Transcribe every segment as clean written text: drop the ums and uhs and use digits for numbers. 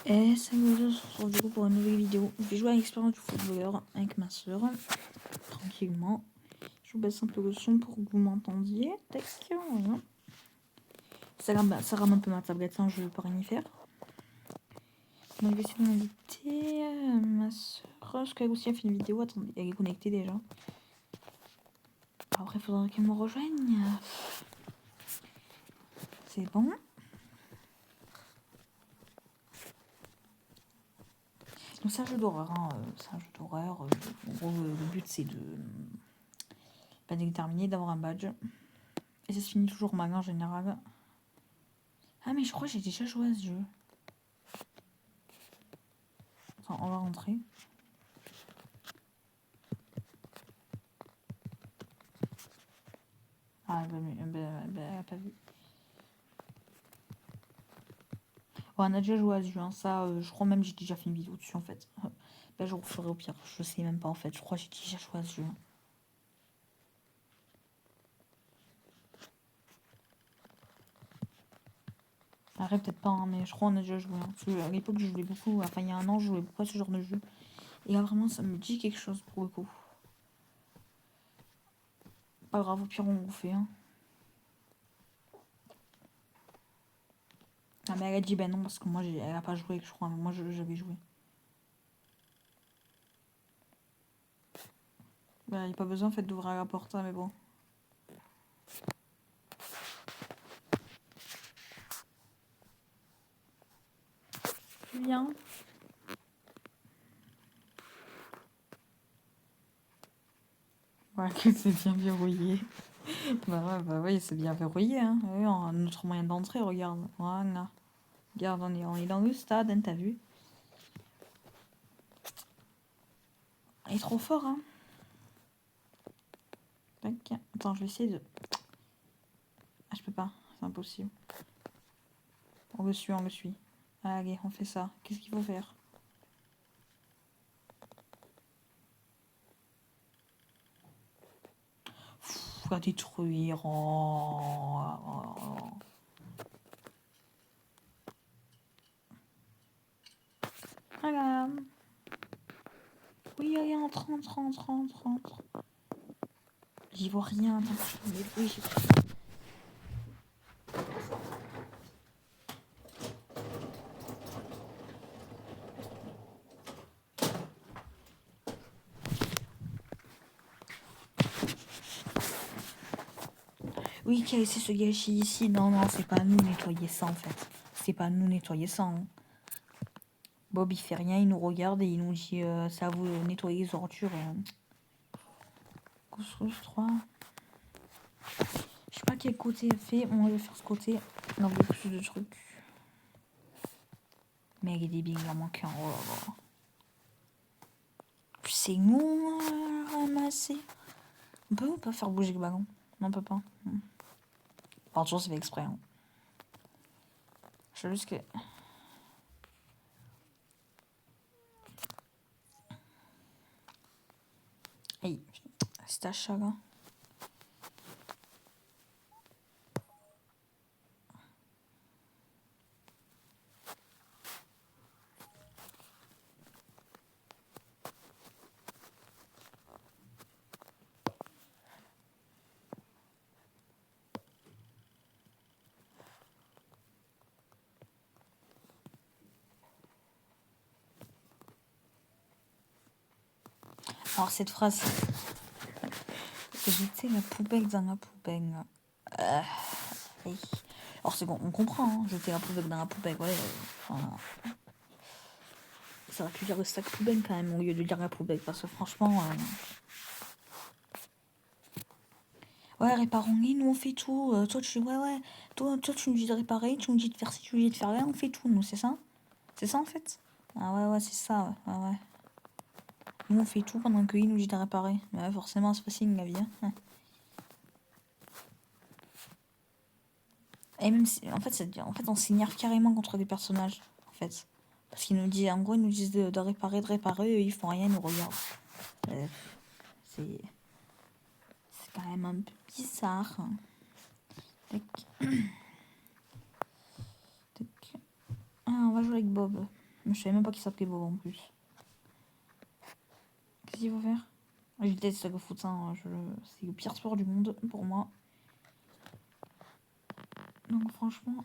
Et salut, on se retrouve du coup pour une nouvelle vidéo. Je vais jouer à l'expérience du footballeur avec ma soeur. Tranquillement. Je vous baisse un peu le son pour que vous m'entendiez. Tac, voilà. Ça rame un peu ma tablette, hein, je ne peux rien y faire. Moi, je vais essayer d'inviter ma soeur. Parce qu'elle aussi a fait une vidéo. Attendez, elle est connectée déjà. Après, il faudra qu'elle me rejoigne. C'est bon. Donc c'est un jeu d'horreur, hein. C'est un jeu d'horreur. En gros, le but c'est de pas déterminer, d'avoir un badge. Et ça se finit toujours mal en général. Ah mais je crois que j'ai déjà joué à ce jeu. Attends, on va rentrer. Ah bah, pas vu. Ouais, on a déjà joué à ce jeu, hein. Ça, je crois même que j'ai déjà fait une vidéo dessus en fait. Bah, je referai au pire, je sais même pas en fait. Je crois que j'ai déjà joué à ce jeu. Après, peut-être pas, hein, mais je crois qu'on a déjà joué. Hein. Parce qu'à l'époque, je jouais beaucoup. Enfin, il y a un an, je jouais beaucoup à ce genre de jeu. Et là, vraiment, ça me dit quelque chose pour le coup. Pas grave, au pire, on refait. Hein. Ah, mais elle a dit ben non, parce que moi, elle a pas joué, je crois. Mais moi, j'avais joué. Bah, il n'y a pas besoin en fait d'ouvrir la porte, hein, mais bon. Viens. Ouais, que c'est bien verrouillé. Bah ouais, c'est bien verrouillé. Hein. Oui, on a notre moyen d'entrer, regarde. Voilà. Regarde, on est dans le stade, hein, t'as vu? Il est trop fort, hein. Tac. Attends, je vais essayer de... Ah, je peux pas, c'est impossible. On le suit, on le suit. Allez, on fait ça. Qu'est-ce qu'il faut faire? Faut la détruire. Oh. Voilà. Oui, allez, entre. J'y vois rien. Attends, oui, oui, c'est ce gâchis ici. Non, c'est pas nous nettoyer ça en fait. C'est pas nous nettoyer ça. Hein. Bob il fait rien, il nous regarde et il nous dit ça vous nettoyer les ordures. Construire 3. Je sais pas quel côté il fait. Moi je vais faire ce côté. On a beaucoup plus de trucs. Mais il est débile, il en manque un. Oh là là. C'est nous ramasser. On peut ou pas faire bouger le ballon? Non, on peut pas. Par contre, c'est fait exprès. Hein. Je sais juste que. Aïe, c'est à chat là. Alors, cette phrase. Jeter la poubelle dans la poubelle. Oui. Alors, c'est bon, on comprend. Hein, jeter la poubelle dans la poubelle. Ouais. Ça aurait pu dire le sac poubelle quand même au lieu de dire la poubelle. Parce que franchement. Ouais, réparons-les, nous on fait tout. Toi, tu nous dis de réparer, tu nous dis de faire ci, tu nous dis de faire là, on fait tout, nous, c'est ça? C'est ça en fait? Ah ouais, c'est ça, ouais. Nous on fait tout pendant que lui nous dit de réparer. Ouais, forcément, c'est facile la vie. Hein. Et même si, en fait, on s'énerve carrément contre des personnages, en fait. Parce qu'ils nous disent, en gros, ils nous disent de réparer, eux, ils font rien, ils nous regardent. C'est quand même un peu bizarre. Tac. Ah, on va jouer avec Bob. Je savais même pas qu'il s'appelait Bob en plus. Qu'est-ce qu'il faut faire? Je déteste le foot, hein. C'est le pire sport du monde pour moi. Donc franchement,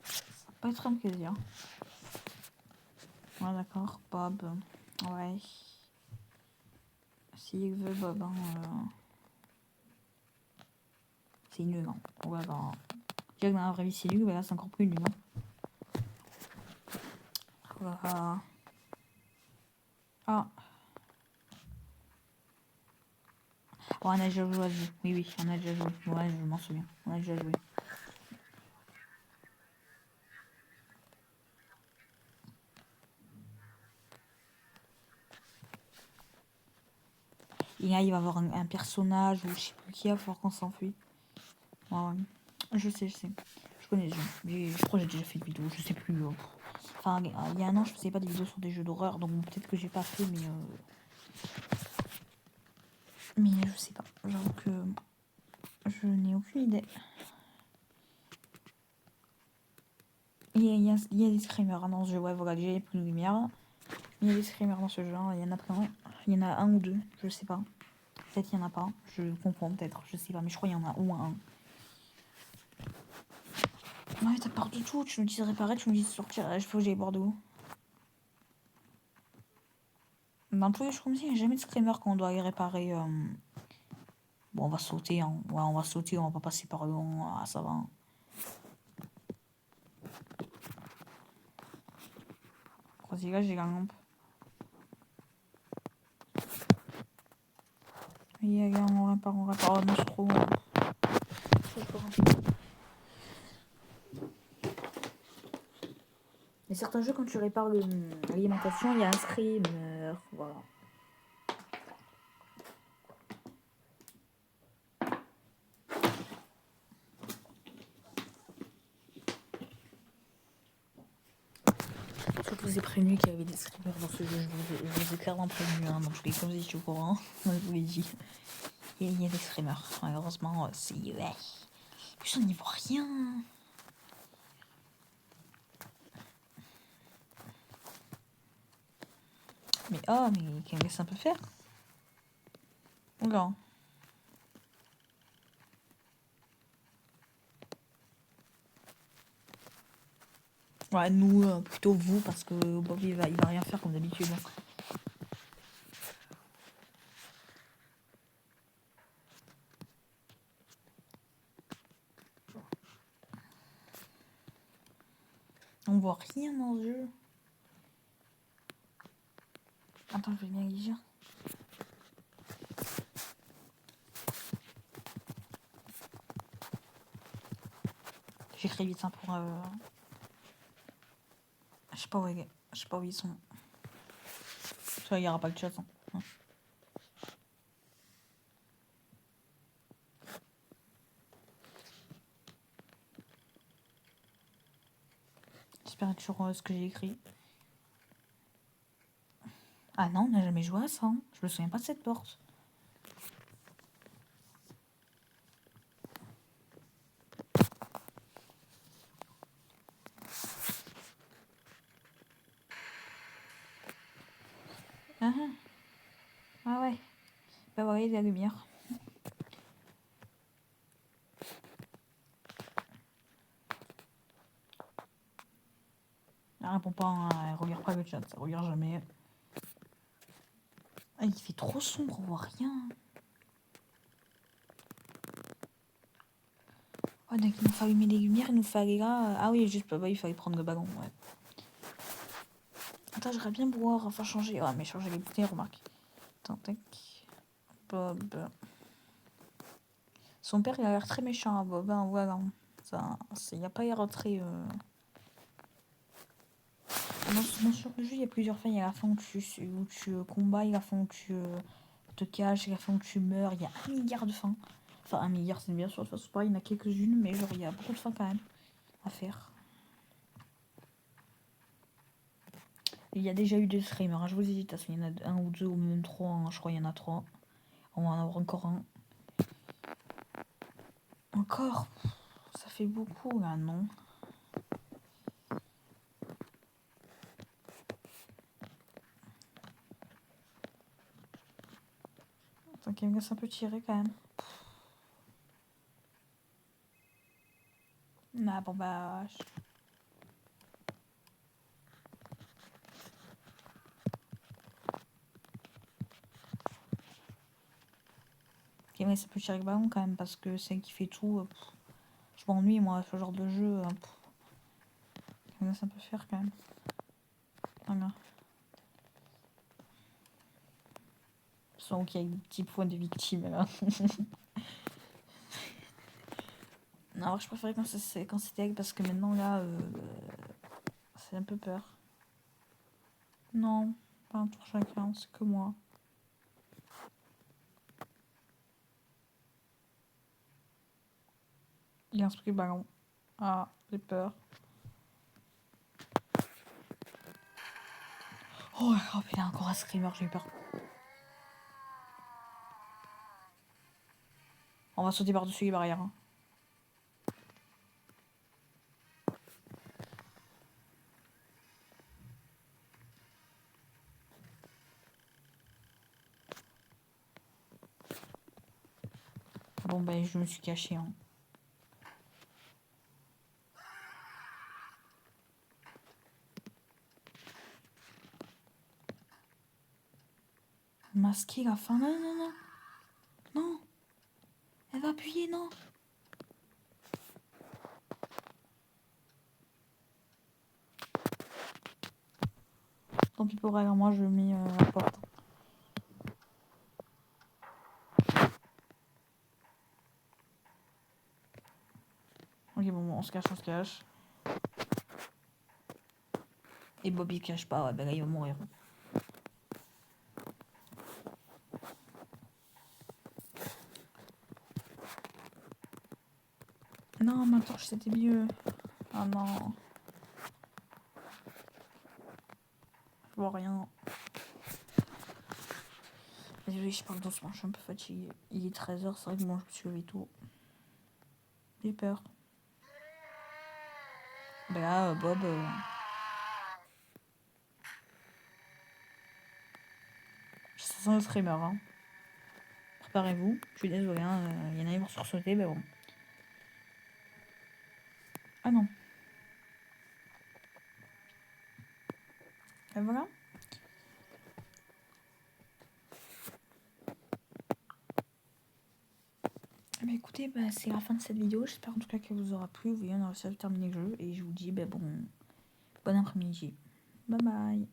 ça va pas être un plaisir. Ouais, d'accord, Bob. Ouais. S'il veut Bob, hein, c'est nul, hein. Ouais, bah. Je dirais que dans la vraie vie c'est nul, mais là c'est encore plus nul, hein. Voilà. Ah. Oh, on a déjà joué à ce jeu. Oui, oui, on a déjà joué. Ouais, je m'en souviens. On a déjà joué. Et là, il va y avoir un personnage ou je sais plus qui, il va falloir qu'on s'enfuit. Ouais, ouais. Je sais. Je connais ce jeu. Je crois que j'ai déjà fait une vidéo, je sais plus. Enfin, il y a un an, je faisais pas des vidéos sur des jeux d'horreur, donc peut-être que j'ai pas fait, mais je sais pas. J'avoue que je n'ai aucune idée. Il y a des screamers dans ce jeu. Ouais, voilà, déjà il y a plus de lumière. Il y a des screamers dans ce jeu, il y en a plein. Il y en a un ou deux, je sais pas. Peut-être il y en a pas. Je confonds peut-être, je sais pas, mais je crois qu'il y en a au moins un. Ouais, t'as peur de tout. Tu me dis de réparer, tu me dis de sortir. Il faut que j'aille boire de l'eau. Dans tous les jeux comme ça, il n'y a jamais de screamer quand on doit aller réparer. Bon, on va sauter, hein. Ouais, on va sauter, on va pas passer par le long. Ah, ça va. Vas-y, là, j'ai la lampe. Et là, on répare. Oh non, c'est trop long. Mais certains jeux, quand tu répares l'alimentation, il y a un screamer. Voilà. Je vous ai prévenu qu'il y avait des screamers dans ce jeu. Je vous ai clairement prévenu. Hein, donc je l'ai comme si j'étais au courant. Je vous l'ai dit. Et il y a des screamers. Malheureusement, c'est. Ouais. En plus, on n'y voit rien. Mais oh, mais qu'est-ce que ça peut faire? Oula. Ouais, nous, plutôt vous, parce que Bob, il va rien faire comme d'habitude. On voit rien dans ce jeu. Attends, je vais bien y dire. J'écris vite ça pour. Je sais pas où ils sont. Ça, il n'y aura pas le chat. Hein. J'espère être sur ce que j'ai écrit. Ah non, on n'a jamais joué à ça. Hein. Je me souviens pas de cette porte. Ah ouais. Bah voilà, il y a la lumière. Elle répond pas, hein, elle regarde pas le chat, ça regarde jamais. Ah, il fait trop sombre, on voit rien. Oh, donc il nous faut allumer les lumières, il nous faut aller là. Ah oui, juste, bah, il fallait prendre le ballon, ouais. Attends, j'aimerais bien boire, enfin changer. Ouais, mais changer les bouteilles, remarque. Attends, tac. Bob. Son père, il a l'air très méchant, hein, Bob. Hein, voilà. Il n'y a pas l'air très. Sur le jeu, il y a plusieurs fins. Il y a la fin où tu combats, il y a la fin où tu te caches, il y a la fin où tu meurs. Il y a 1 milliard de fins. Enfin, 1 milliard, c'est bien sûr, de toute façon, pas, il y en a quelques-unes, mais genre, il y a beaucoup de fins quand même à faire. Il y a déjà eu des screamers, hein, je vous ai dit, il y en a un ou deux ou même trois, hein, je crois qu'il y en a trois. On va en avoir encore un. Encore? Ça fait beaucoup là, non? Donc il me laisse un peu tirer quand même. Ah bon bah... Ok, mais ça peut tirer le ballon quand même parce que c'est qui fait tout. Je m'ennuie moi, ce genre de jeu. Ça peut faire quand même. Voilà. Sans qu'il y ait des petits points de victime là. Non, je préférais quand c'était elle parce que maintenant là, c'est un peu peur. Non, pas un tour chacun, c'est que moi. Il y a un truc ballon. Ah, j'ai peur. Oh, il y a encore un screamer, j'ai eu peur. On va sauter par-dessus les barrières. Hein. Bon, ben, je me suis cachée. Hein. Masquer la fin. Non, non, non. Non. Elle va appuyer, non. Tant pis pour elle, moi je mets la porte. Ok, bon, on se cache, on se cache. Et Bobby cache pas, ouais, ben là il va mourir. Non, ma torche c'était mieux. Ah non. Je vois rien. Désolé, je parle doucement, je suis un peu fatiguée. Il est 13h, c'est vrai que moi je me suis levé tôt. J'ai peur. Ben là, Bob. Ça sent le streamer. Hein. Préparez-vous. Je suis désolée, hein, y en a qui vont sursauter, mais bon. Ah non. Et voilà. Bah écoutez, bah, c'est la fin de cette vidéo. J'espère en tout cas qu'elle vous aura plu. Vous voyez, on a réussi à terminer le jeu. Et je vous dis, bah bon, bon après-midi. Bye bye.